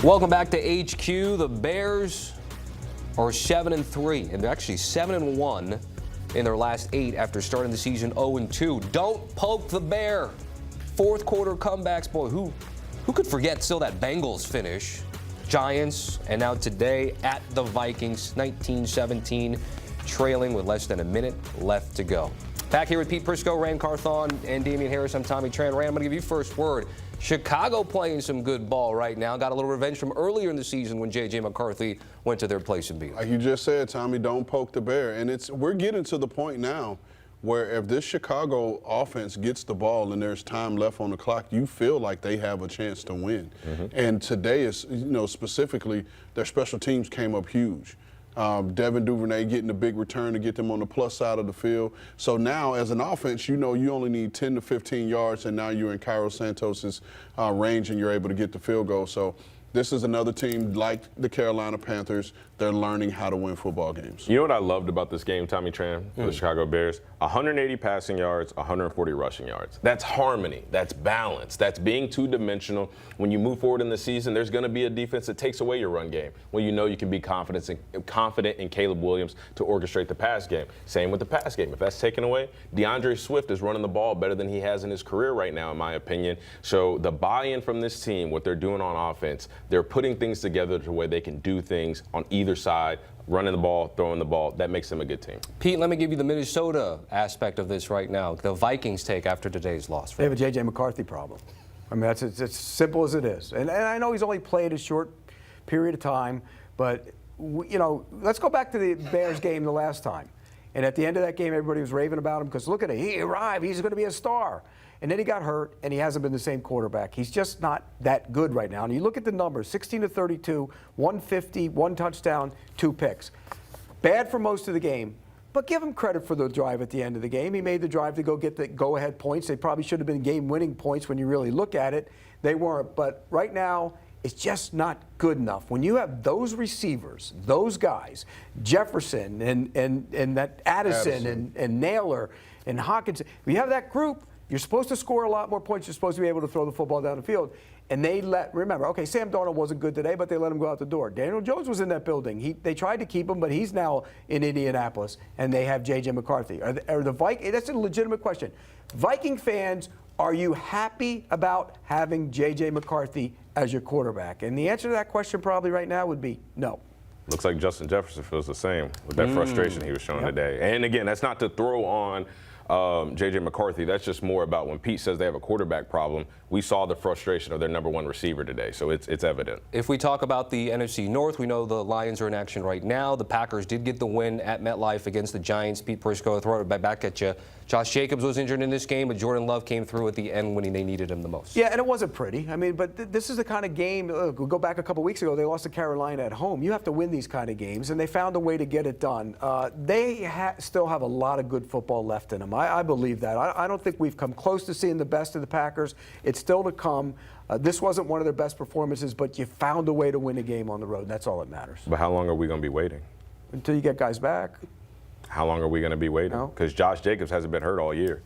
Welcome back to HQ. The Bears are 7-3, and they're actually 7-1 in their last 8 after starting the season 0-2. Don't poke the bear. Fourth quarter comebacks, boy. Who could forget still that Bengals finish? Giants, and now today at the Vikings, 19-17, trailing with less than a minute left to go. Back here with Pete Prisco, Rand Carthon, and Damien Harris. I'm Tommy Tran. Rand, I'm going to give you first word. Chicago playing some good ball right now. Got a little revenge from earlier in the season when J.J. McCarthy went to their place and beat them. Like you just said, Tommy, don't poke the bear. And we're getting to the point now where if this Chicago offense gets the ball and there's time left on the clock, you feel like they have a chance to win. And today is, specifically, their special teams came up huge. Devin Duvernay getting a big return to get them on the plus side of the field. So now, as an offense, you only need 10 to 15 yards, and now you're in Cairo Santos's range and you're able to get the field goal. So this is another team like the Carolina Panthers. They're learning how to win football games. You know what I loved about this game, Tommy Tran, for the Chicago Bears? 180 passing yards, 140 rushing yards. That's harmony. That's balance. That's being two-dimensional. When you move forward in the season, there's going to be a defense that takes away your run game. Well, you can be confident in Caleb Williams to orchestrate the pass game. Same with the pass game. If that's taken away, DeAndre Swift is running the ball better than he has in his career right now, in my opinion. So the buy-in from this team, what they're doing on offense, they're putting things together to where they can do things on either side, running the ball, throwing the ball. That makes them a good team. Pete, let me give you the Minnesota aspect of this right now. The Vikings take after today's loss. They have a J.J. McCarthy problem. I mean, that's as simple as it is. And I know he's only played a short period of time, but, let's go back to the Bears game the last time. And at the end of that game, everybody was raving about him because look at it, he arrived, he's going to be a star. And then he got hurt, and he hasn't been the same quarterback. He's just not that good right now. And you look at the numbers, 16-32, 150, 1 touchdown, 2 picks. Bad for most of the game, but give him credit for the drive at the end of the game. He made the drive to go get the go-ahead points. They probably should have been game-winning points when you really look at it. They weren't. But right now, it's just not good enough. When you have those receivers, those guys, Jefferson and that Addison. And Naylor and Hawkins, if you have that group, you're supposed to score a lot more points. You're supposed to be able to throw the football down the field. And remember, Sam Darnold wasn't good today, but they let him go out the door. Daniel Jones was in that building. They tried to keep him, but he's now in Indianapolis, and they have J.J. McCarthy. Are the Vikings? That's a legitimate question. Viking fans, are you happy about having J.J. McCarthy as your quarterback? And the answer to that question probably right now would be no. Looks like Justin Jefferson feels the same with that frustration he was showing today. And again, that's not to throw on J.J. McCarthy. That's just more about when Pete says they have a quarterback problem. We saw the frustration of their number 1 receiver today, so it's evident. If we talk about the NFC North, we know the Lions are in action right now. The Packers did get the win at MetLife against the Giants. Pete Prisco, throw it back at you. Josh Jacobs was injured in this game, but Jordan Love came through at the end when they needed him the most. Yeah, and it wasn't pretty. I mean, but this is the kind of game, we go back a couple weeks ago, they lost to Carolina at home. You have to win these kind of games, and they found a way to get it done. They still have a lot of good football left in them. I believe that. I don't think we've come close to seeing the best of the Packers. It's still to come. This wasn't one of their best performances, but you found a way to win a game on the road, and that's all that matters. But how long are we going to be waiting? Until you get guys back. How long are we going to be waiting? Because Josh Jacobs hasn't been hurt all year.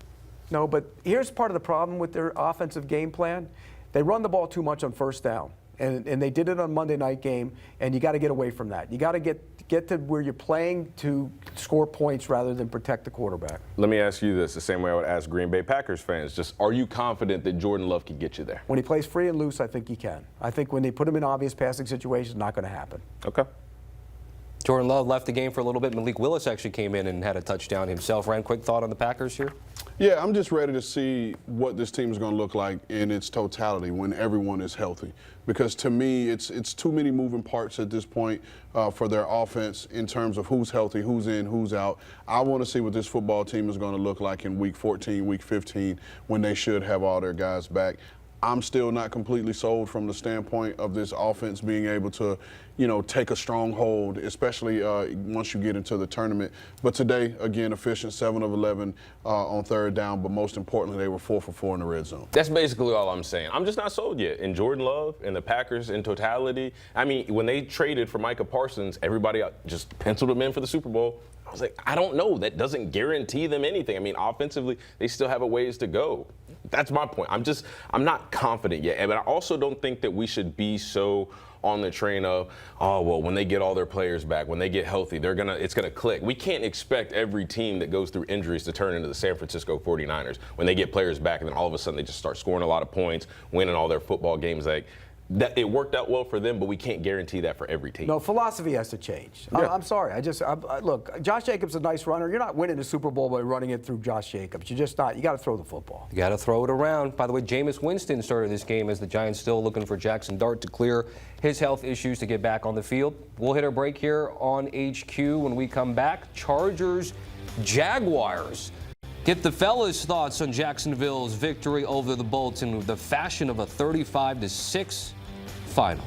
No, but here's part of the problem with their offensive game plan. They run the ball too much on first down, and they did it on Monday night game, and you got to get away from that. You got to get to where you're playing to score points rather than protect the quarterback. Let me ask you this, the same way I would ask Green Bay Packers fans. Just, are you confident that Jordan Love can get you there? When he plays free and loose, I think he can. I think when they put him in obvious passing situations, not going to happen. Okay. Jordan Love left the game for a little bit. Malik Willis actually came in and had a touchdown himself. Rand, quick thought on the Packers here? Yeah, I'm just ready to see what this team is going to look like in its totality when everyone is healthy. Because to me, it's too many moving parts at this point for their offense in terms of who's healthy, who's in, who's out. I want to see what this football team is going to look like in Week 14, Week 15, when they should have all their guys back. I'm still not completely sold from the standpoint of this offense being able to, take a strong hold, especially once you get into the tournament. But today, again, efficient, 7 of 11 on third down, but most importantly, they were 4 for 4 in the red zone. That's basically all I'm saying. I'm just not sold yet. And Jordan Love and the Packers in totality, I mean, when they traded for Micah Parsons, everybody just penciled him in for the Super Bowl. I was like, I don't know. That doesn't guarantee them anything. I mean, offensively, they still have a ways to go. That's my point. I'm not confident yet. But I also don't think that we should be so on the train of, oh, well, when they get all their players back, when they get healthy, it's gonna click. We can't expect every team that goes through injuries to turn into the San Francisco 49ers when they get players back and then all of a sudden they just start scoring a lot of points, winning all their football games. Like, that it worked out well for them, but we can't guarantee that for every team. No, philosophy has to change. Yeah. I'm sorry. Look, Josh Jacobs is a nice runner. You're not winning the Super Bowl by running it through Josh Jacobs. You're just not. You got to throw the football. You got to throw it around. By the way, Jameis Winston started this game as the Giants still looking for Jackson Dart to clear his health issues to get back on the field. We'll hit our break here on HQ. When we come back, Chargers, Jaguars. Get the fellas' thoughts on Jacksonville's victory over the Bolts in the fashion of a 35-6 final.